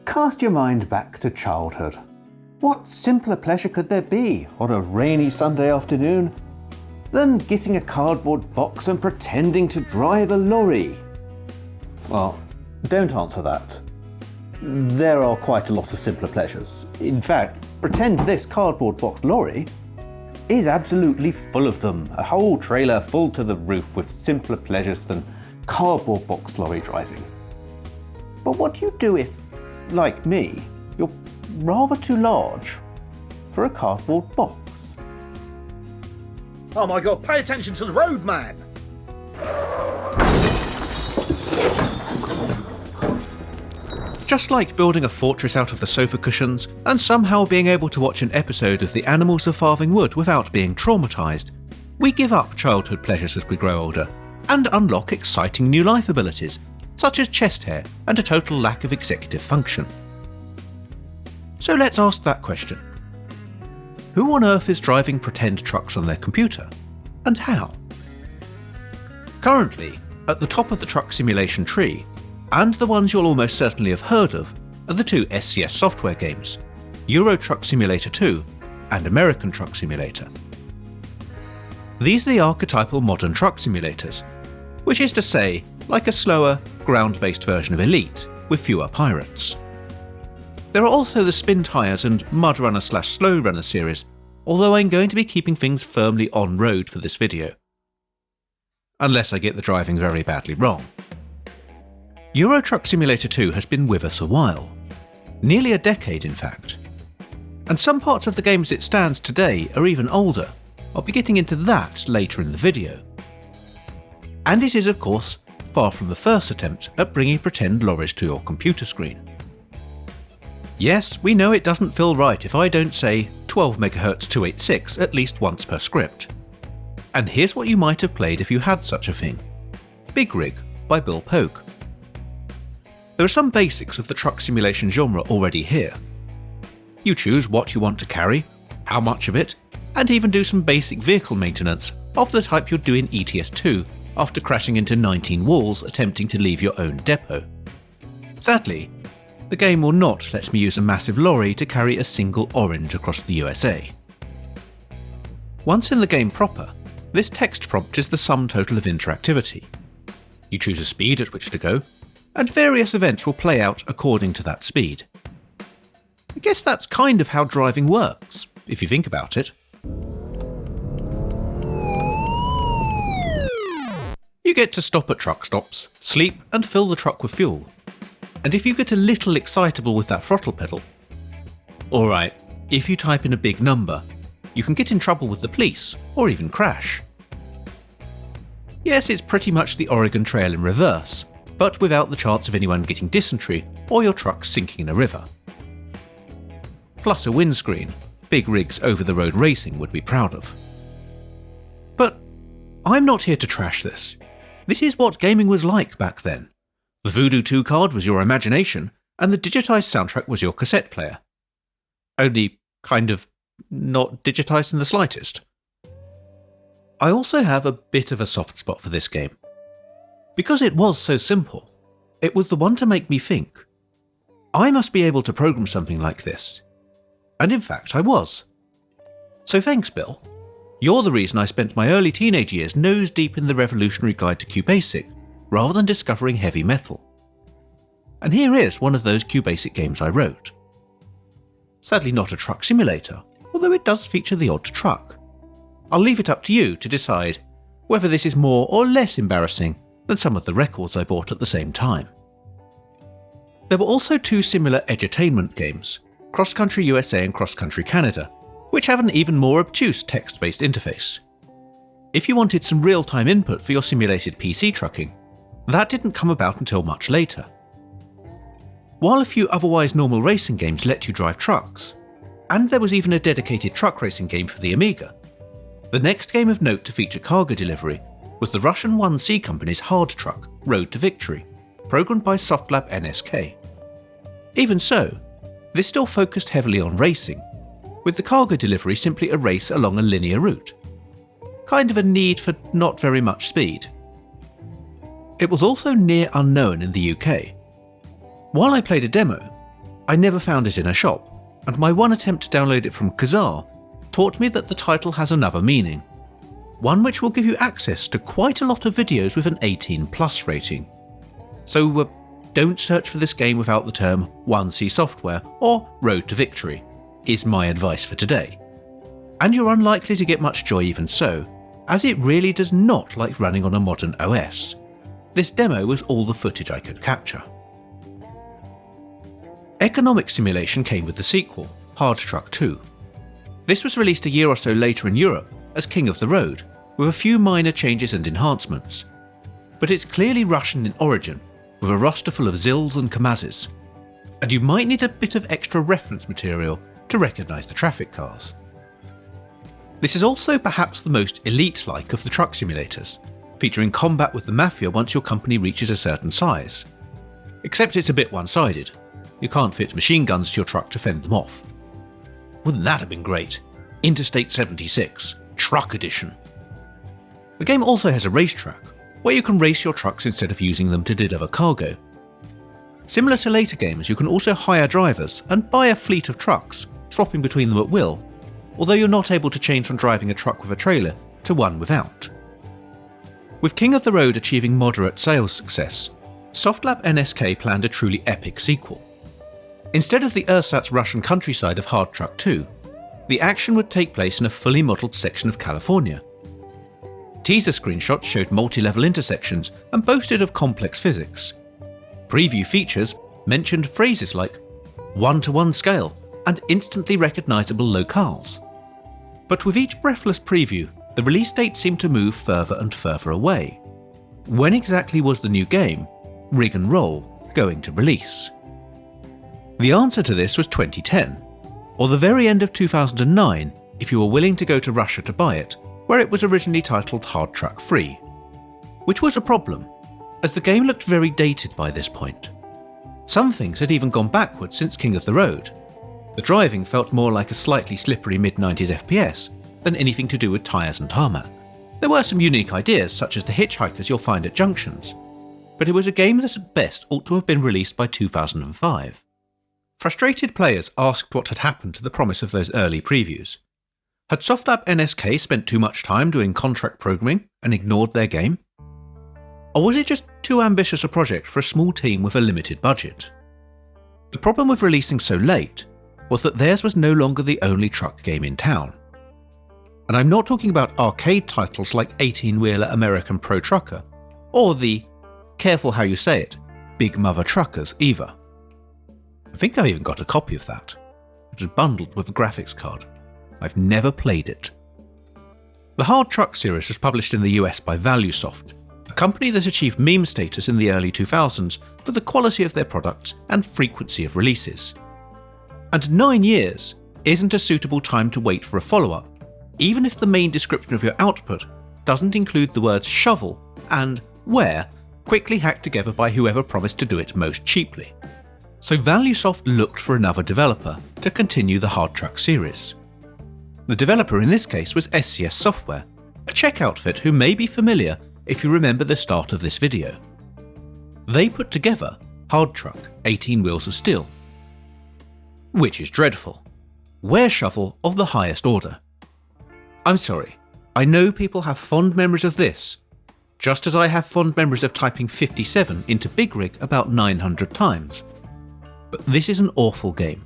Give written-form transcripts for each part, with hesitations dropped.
Cast your mind back to childhood. What simpler pleasure could there be on a rainy Sunday afternoon than getting a cardboard box and pretending to drive a lorry? Well, don't answer that. There are quite a lot of simpler pleasures. In fact, pretend this cardboard box lorry is absolutely full of them. A whole trailer full to the roof with simpler pleasures than cardboard box lorry driving. But what do you do if, like me, you're rather too large for a cardboard box? Oh my god, pay attention to the road, man! Just like building a fortress out of the sofa cushions and somehow being able to watch an episode of The Animals of Farthing Wood without being traumatised, we give up childhood pleasures as we grow older and unlock exciting new life abilities, such as chest hair and a total lack of executive function. So let's ask that question. Who on earth is driving pretend trucks on their computer, and how? Currently, at the top of the truck simulation tree, and the ones you'll almost certainly have heard of, are the two SCS software games, Euro Truck Simulator 2 and American Truck Simulator. These are the archetypal modern truck simulators, which is to say, like a slower, ground-based version of Elite, with fewer pirates. There are also the Spin Tyres and Mud Runner/Slow Runner series, although I'm going to be keeping things firmly on-road for this video. Unless I get the driving very badly wrong. Euro Truck Simulator 2 has been with us a while. Nearly a decade, in fact. And some parts of the game as it stands today are even older. I'll be getting into that later in the video. And it is, of course, far from the first attempt at bringing pretend lorries to your computer screen. Yes, we know it doesn't feel right if I don't say 12 MHz 286 at least once per script. And here's what you might have played if you had such a thing. Big Rig by Bill Pogue. There are some basics of the truck simulation genre already here. You choose what you want to carry, how much of it, and even do some basic vehicle maintenance of the type you'd do in ETS2 after crashing into 19 walls attempting to leave your own depot. Sadly, the game will not let me use a massive lorry to carry a single orange across the USA. Once in the game proper, this text prompt is the sum total of interactivity. You choose a speed at which to go, and various events will play out according to that speed. I guess that's kind of how driving works, if you think about it. You get to stop at truck stops, sleep and fill the truck with fuel. And if you get a little excitable with that throttle pedal, alright, if you type in a big number, you can get in trouble with the police, or even crash. Yes, it's pretty much the Oregon Trail in reverse, but without the chance of anyone getting dysentery or your truck sinking in a river. Plus a windscreen, Big Rig's over-the-road racing would be proud of. But I'm not here to trash this. This is what gaming was like back then. The Voodoo 2 card was your imagination, and the digitised soundtrack was your cassette player. Only kind of not digitised in the slightest. I also have a bit of a soft spot for this game. Because it was so simple, it was the one to make me think, I must be able to program something like this. And in fact I was. So thanks, Bill. You're the reason I spent my early teenage years nose deep in the revolutionary guide to QBasic, rather than discovering heavy metal. And here is one of those QBasic games I wrote. Sadly not a truck simulator, although it does feature the odd truck. I'll leave it up to you to decide whether this is more or less embarrassing than some of the records I bought at the same time. There were also two similar edutainment games, Cross Country USA and Cross Country Canada, which have an even more obtuse text-based interface. If you wanted some real-time input for your simulated PC trucking, that didn't come about until much later. While a few otherwise normal racing games let you drive trucks, and there was even a dedicated truck racing game for the Amiga, the next game of note to feature cargo delivery was the Russian 1C company's hard truck, Road to Victory, programmed by Softlab NSK. Even so, this still focused heavily on racing, with the cargo delivery simply a race along a linear route. Kind of a need for not very much speed. It was also near unknown in the UK. While I played a demo, I never found it in a shop, and my one attempt to download it from Kazaa taught me that the title has another meaning, one which will give you access to quite a lot of videos with an 18+ rating. So don't search for this game without the term 1C software or Road to Victory, is my advice for today. And you're unlikely to get much joy even so, as it really does not like running on a modern OS. This demo was all the footage I could capture. Economic Simulation came with the sequel, Hard Truck 2. This was released a year or so later in Europe as King of the Road, with a few minor changes and enhancements. But it's clearly Russian in origin, with a roster full of Zils and Kamazes, and you might need a bit of extra reference material to recognise the traffic cars. This is also perhaps the most elite-like of the truck simulators, featuring combat with the Mafia once your company reaches a certain size. Except it's a bit one-sided. You can't fit machine guns to your truck to fend them off. Wouldn't that have been great? Interstate 76, Truck Edition. The game also has a racetrack, where you can race your trucks instead of using them to deliver cargo. Similar to later games, you can also hire drivers and buy a fleet of trucks, swapping between them at will, although you're not able to change from driving a truck with a trailer to one without. With King of the Road achieving moderate sales success, Softlab NSK planned a truly epic sequel. Instead of the ersatz Russian countryside of Hard Truck 2, the action would take place in a fully modelled section of California. Teaser screenshots showed multi-level intersections and boasted of complex physics. Preview features mentioned phrases like one-to-one scale and instantly recognisable locales. But with each breathless preview, the release date seemed to move further and further away. When exactly was the new game, Rig and Roll, going to release? The answer to this was 2010, or the very end of 2009 if you were willing to go to Russia to buy it, where it was originally titled Hard Truck 3. Which was a problem, as the game looked very dated by this point. Some things had even gone backwards since King of the Road. The driving felt more like a slightly slippery mid-90s FPS than anything to do with tyres and tarmac. There were some unique ideas, such as the hitchhikers you'll find at junctions, but it was a game that at best ought to have been released by 2005. Frustrated players asked what had happened to the promise of those early previews. Had Softlab NSK spent too much time doing contract programming and ignored their game? Or was it just too ambitious a project for a small team with a limited budget? The problem with releasing so late was that theirs was no longer the only truck game in town. And I'm not talking about arcade titles like 18-wheeler American Pro Trucker, or the, careful how you say it, Big Mother Truckers either. I think I've even got a copy of that. It was bundled with a graphics card. I've never played it. The Hard Truck series was published in the US by ValueSoft, a company that achieved meme status in the early 2000s for the quality of their products and frequency of releases. And 9 years isn't a suitable time to wait for a follow-up, even if the main description of your output doesn't include the words shovel and where quickly hacked together by whoever promised to do it most cheaply. So ValueSoft looked for another developer to continue the Hard Truck series. The developer in this case was SCS Software, a Czech outfit who may be familiar if you remember the start of this video. They put together Hard Truck 18 Wheels of Steel, which is dreadful. Ware shovel of the highest order. I'm sorry, I know people have fond memories of this, just as I have fond memories of typing 57 into Big Rig about 900 times. But this is an awful game.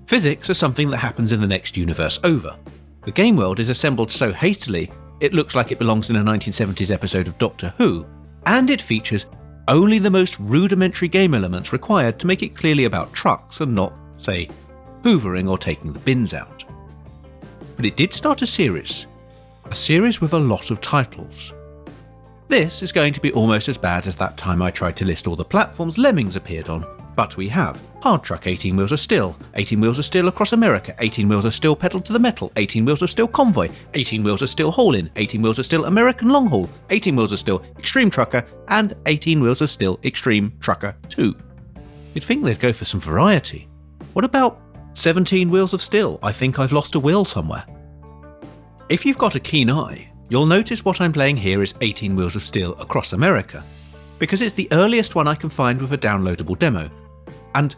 Physics are something that happens in the next universe over. The game world is assembled so hastily it looks like it belongs in a 1970s episode of Doctor Who, and it features only the most rudimentary game elements required to make it clearly about trucks and not, say, hoovering or taking the bins out. But it did start a series with a lot of titles. This is going to be almost as bad as that time I tried to list all the platforms Lemmings appeared on, but we have Hard Truck 18 Wheels of Steel, 18 Wheels of Steel Across America, 18 Wheels of Steel Pedal to the Metal, 18 Wheels of Steel Convoy, 18 Wheels of Steel Haul-In, 18 Wheels of Steel American Long Haul, 18 Wheels of Steel Extreme Trucker, and 18 Wheels of Steel Extreme Trucker 2. You'd think they'd go for some variety. What about 17 Wheels of Steel? I think I've lost a wheel somewhere. If you've got a keen eye, you'll notice what I'm playing here is 18 Wheels of Steel Across America, because it's the earliest one I can find with a downloadable demo, and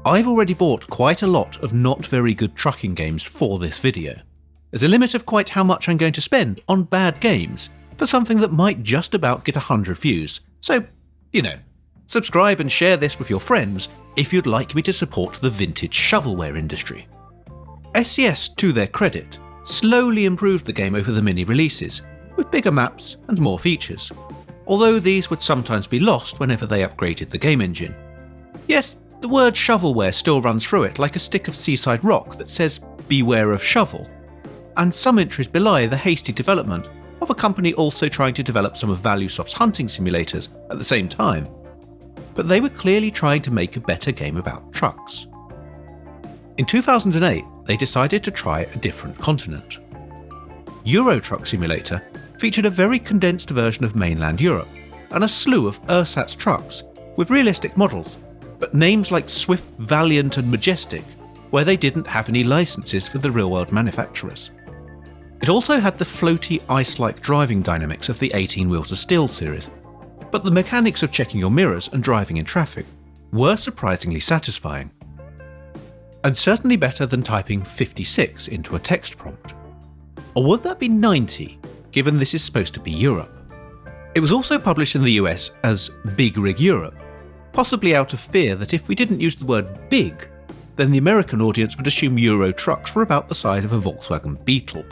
I've already bought quite a lot of not very good trucking games for this video. There's a limit of quite how much I'm going to spend on bad games for something that might just about get 100 views, so, subscribe and share this with your friends if you'd like me to support the vintage shovelware industry. SCS, to their credit, slowly improved the game over the mini releases, with bigger maps and more features, although these would sometimes be lost whenever they upgraded the game engine. Yes, the word shovelware still runs through it like a stick of seaside rock that says "Beware of shovel," and some entries belie the hasty development of a company also trying to develop some of ValueSoft's hunting simulators at the same time, but they were clearly trying to make a better game about trucks. In 2008, they decided to try a different continent. Euro Truck Simulator featured a very condensed version of mainland Europe and a slew of ersatz trucks with realistic models, but names like Swift, Valiant and Majestic, where they didn't have any licenses for the real-world manufacturers. It also had the floaty, ice-like driving dynamics of the 18 Wheels of Steel series, but the mechanics of checking your mirrors and driving in traffic were surprisingly satisfying. And certainly better than typing 56 into a text prompt. Or would that be 90, given this is supposed to be Europe? It was also published in the US as Big Rig Europe, possibly out of fear that if we didn't use the word big, then the American audience would assume Euro trucks were about the size of a Volkswagen Beetle.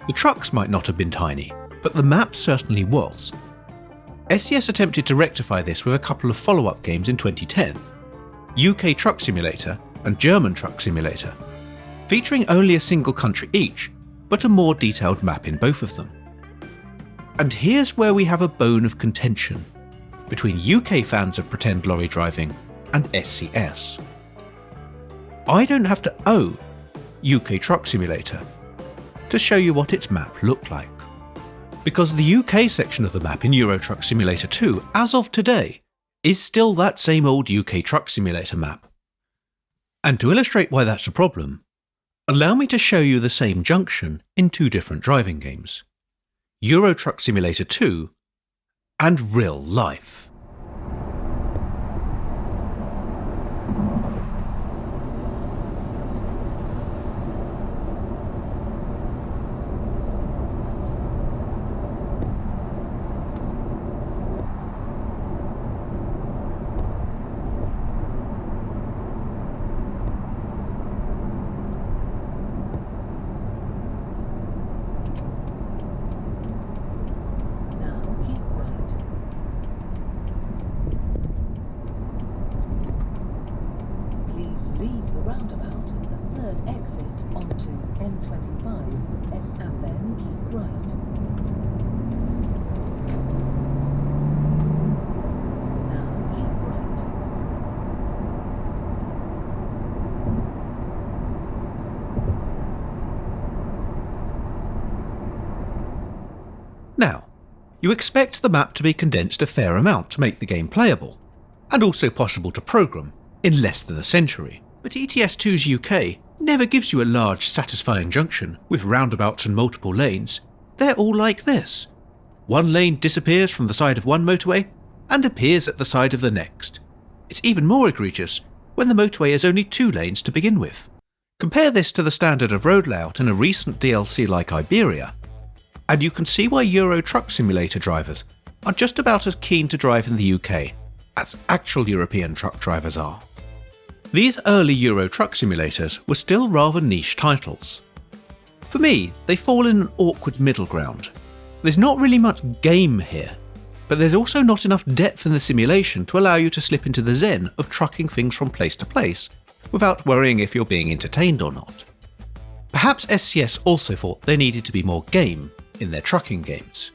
The trucks might not have been tiny, but the map certainly was. SCS attempted to rectify this with a couple of follow-up games in 2010, UK Truck Simulator and German Truck Simulator, featuring only a single country each, but a more detailed map in both of them. And here's where we have a bone of contention between UK fans of pretend lorry driving and SCS. I don't have to own UK Truck Simulator to show you what its map looked like, because the UK section of the map in Euro Truck Simulator 2, as of today, is still that same old UK Truck Simulator map. And to illustrate why that's a problem, allow me to show you the same junction in two different driving games, Euro Truck Simulator 2 and Real Life. Leave the roundabout at the third exit onto M25 and then keep right. Now keep right. Now, you expect the map to be condensed a fair amount to make the game playable, and also possible to program, in less than a century. But ETS2's UK never gives you a large, satisfying junction with roundabouts and multiple lanes. They're all like this. One lane disappears from the side of one motorway and appears at the side of the next. It's even more egregious when the motorway is only 2 lanes to begin with. Compare this to the standard of road layout in a recent DLC like Iberia, and you can see why Euro Truck Simulator drivers are just about as keen to drive in the UK as actual European truck drivers are. These early Euro Truck Simulators were still rather niche titles. For me, they fall in an awkward middle ground. There's not really much game here, but there's also not enough depth in the simulation to allow you to slip into the zen of trucking things from place to place, without worrying if you're being entertained or not. Perhaps SCS also thought there needed to be more game in their trucking games.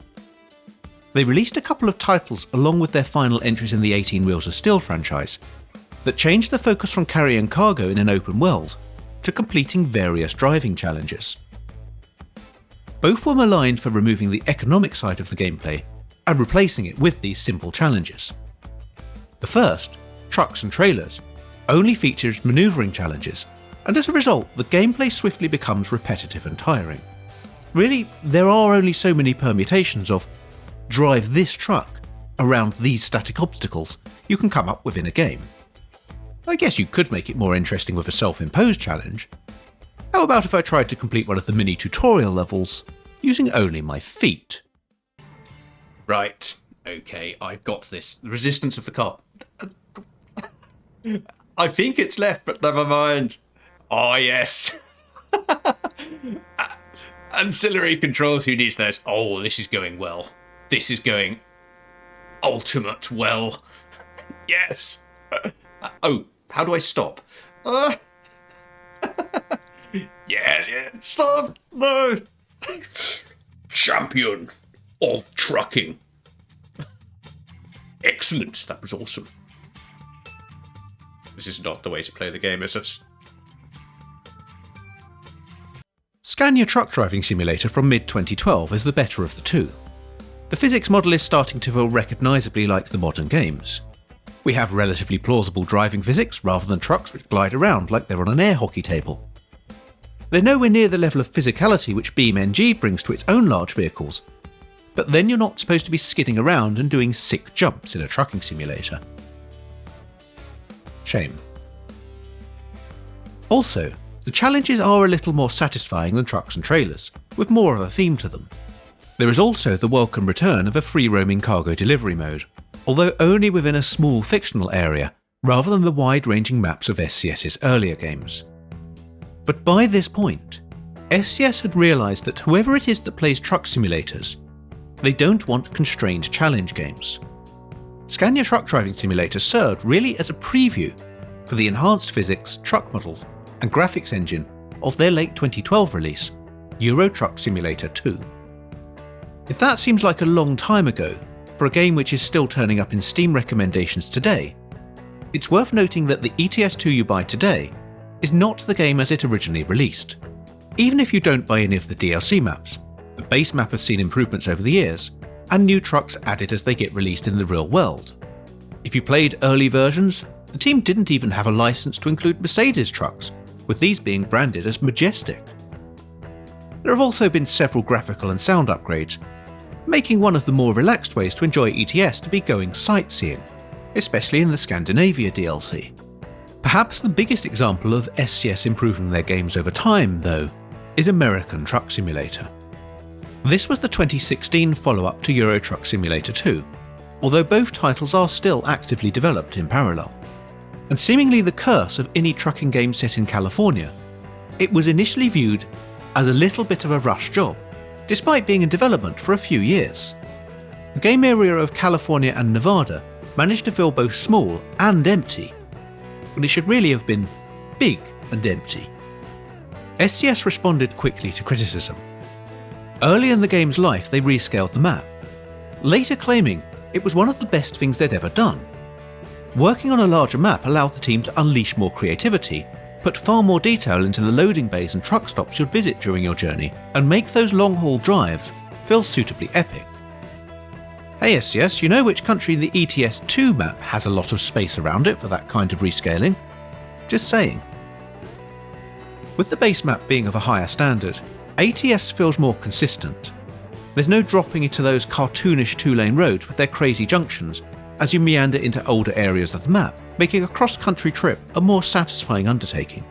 They released a couple of titles along with their final entries in the 18 Wheels of Steel franchise that changed the focus from carrying cargo in an open world to completing various driving challenges. Both were maligned for removing the economic side of the gameplay and replacing it with these simple challenges. The first, Trucks and Trailers, only features manoeuvring challenges, and as a result the gameplay swiftly becomes repetitive and tiring. Really, there are only so many permutations of drive this truck around these static obstacles you can come up with in a game. I guess you could make it more interesting with a self-imposed challenge. How about if I tried to complete one of the mini tutorial levels using only my feet? Right, okay, I've got this. The resistance of the car. I think it's left, but never mind. Oh, yes. Ancillary controls, who needs those? Oh, this is going well. This is going ultimate well. Yes. Oh, how do I stop? Yes, stop. No. Champion of trucking. Excellent. That was awesome. This is not the way to play the game, is it? Scan Your Truck Driving Simulator from mid-2012 is the better of the two. The physics model is starting to feel recognisably like the modern games. We have relatively plausible driving physics rather than trucks which glide around like they're on an air hockey table. They're nowhere near the level of physicality which BeamNG brings to its own large vehicles, but then you're not supposed to be skidding around and doing sick jumps in a trucking simulator. Shame. Also, the challenges are a little more satisfying than trucks and trailers, with more of a theme to them. There is also the welcome return of a free-roaming cargo delivery mode, although only within a small fictional area, rather than the wide-ranging maps of SCS's earlier games. But by this point, SCS had realised that whoever it is that plays truck simulators, they don't want constrained challenge games. Scan Your Truck Driving Simulator served really as a preview for the enhanced physics, truck models, and graphics engine of their late 2012 release, Euro Truck Simulator 2. If that seems like a long time ago for a game which is still turning up in Steam recommendations today, it's worth noting that the ETS2 you buy today is not the game as it originally released. Even if you don't buy any of the DLC maps, the base map has seen improvements over the years, and new trucks added as they get released in the real world. If you played early versions, the team didn't even have a license to include Mercedes trucks, with these being branded as Majestic. There have also been several graphical and sound upgrades, making one of the more relaxed ways to enjoy ETS to be going sightseeing, especially in the Scandinavia DLC. Perhaps the biggest example of SCS improving their games over time, though, is American Truck Simulator. This was the 2016 follow-up to Euro Truck Simulator 2, although both titles are still actively developed in parallel. And seemingly the curse of any trucking game set in California, it was initially viewed as a little bit of a rush job, despite being in development for a few years. The game area of California and Nevada managed to feel both small and empty, when it should really have been big and empty. SCS responded quickly to criticism. Early in the game's life, they rescaled the map, later claiming it was one of the best things they'd ever done. Working on a larger map allowed the team to unleash more creativity, put far more detail into the loading bays and truck stops you'd visit during your journey, and make those long-haul drives feel suitably epic. Hey SCS, you know which country in the ETS2 map has a lot of space around it for that kind of rescaling? Just saying. With the base map being of a higher standard, ATS feels more consistent. There's no dropping into those cartoonish two-lane roads with their crazy junctions as you meander into older areas of the map, making a cross-country trip a more satisfying undertaking.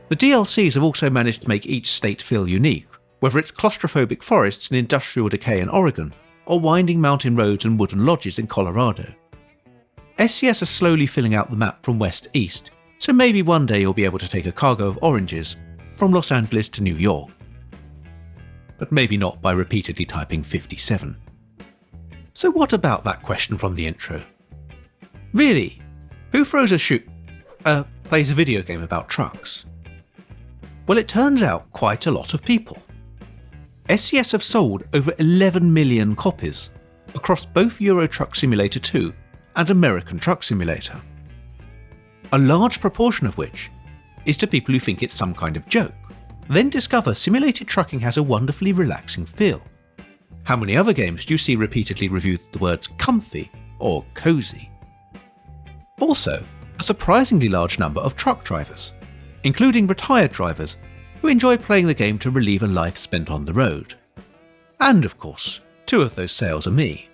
The DLCs have also managed to make each state feel unique, whether it's claustrophobic forests and industrial decay in Oregon, or winding mountain roads and wooden lodges in Colorado. SCS are slowly filling out the map from west to east, so maybe one day you'll be able to take a cargo of oranges from Los Angeles to New York. But maybe not by repeatedly typing 57. So what about that question from the intro? Really, who plays a video game about trucks? Well, it turns out quite a lot of people. SCS have sold over 11 million copies across both Euro Truck Simulator 2 and American Truck Simulator. A large proportion of which is to people who think it's some kind of joke, then discover simulated trucking has a wonderfully relaxing feel. How many other games do you see repeatedly reviewed the words comfy or cozy? Also, a surprisingly large number of truck drivers, including retired drivers who enjoy playing the game to relieve a life spent on the road. And of course, two of those sales are me.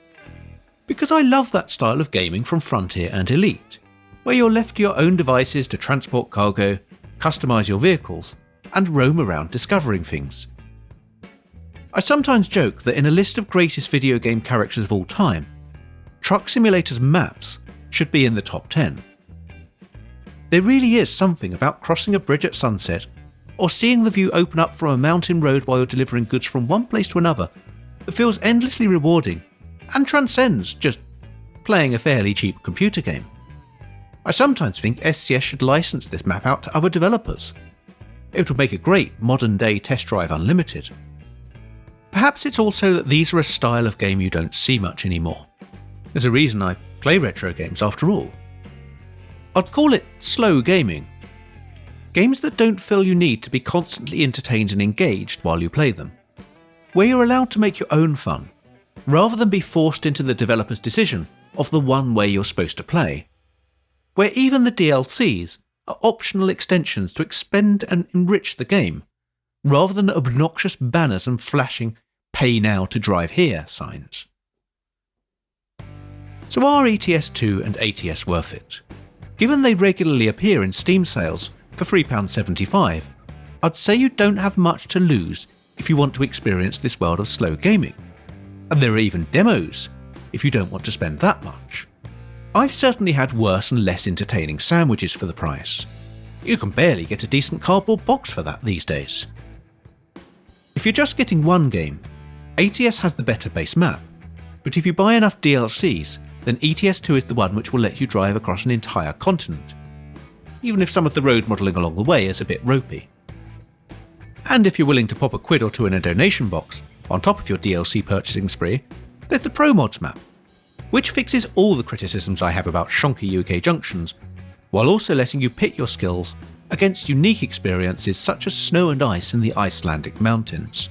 Because I love that style of gaming from Frontier and Elite. where you're left to your own devices to transport cargo, customise your vehicles, and roam around discovering things. I sometimes joke that in a list of greatest video game characters of all time, Truck Simulator's maps should be in the top 10. There really is something about crossing a bridge at sunset, or seeing the view open up from a mountain road while you're delivering goods from one place to another, that feels endlessly rewarding and transcends just playing a fairly cheap computer game. I sometimes think SCS should license this map out to other developers. It would make a great modern-day Test Drive Unlimited. Perhaps it's also that these are a style of game you don't see much anymore. There's a reason I play retro games after all. I'd call it slow gaming. Games that don't feel you need to be constantly entertained and engaged while you play them. Where you're allowed to make your own fun, rather than be forced into the developer's decision of the one way you're supposed to play. Where even the DLCs are optional extensions to expand and enrich the game, rather than obnoxious banners and flashing "Pay now to drive here" signs. So are ETS2 and ATS worth it? Given they regularly appear in Steam sales for £3.75, I'd say you don't have much to lose if you want to experience this world of slow gaming. And there are even demos if you don't want to spend that much. I've certainly had worse and less entertaining sandwiches for the price. You can barely get a decent cardboard box for that these days. If you're just getting one game, ATS has the better base map, but if you buy enough DLCs, then ETS2 is the one which will let you drive across an entire continent, even if some of the road modelling along the way is a bit ropey. And if you're willing to pop a quid or two in a donation box, on top of your DLC purchasing spree, there's the Pro Mods map, which fixes all the criticisms I have about shonky UK junctions, while also letting you pit your skills against unique experiences such as snow and ice in the Icelandic mountains.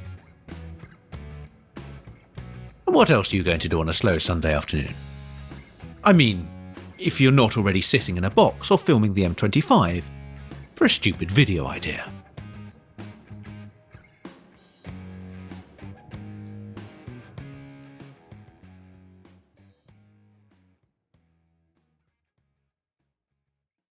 And what else are you going to do on a slow Sunday afternoon? I mean, if you're not already sitting in a box or filming the M25 for a stupid video idea.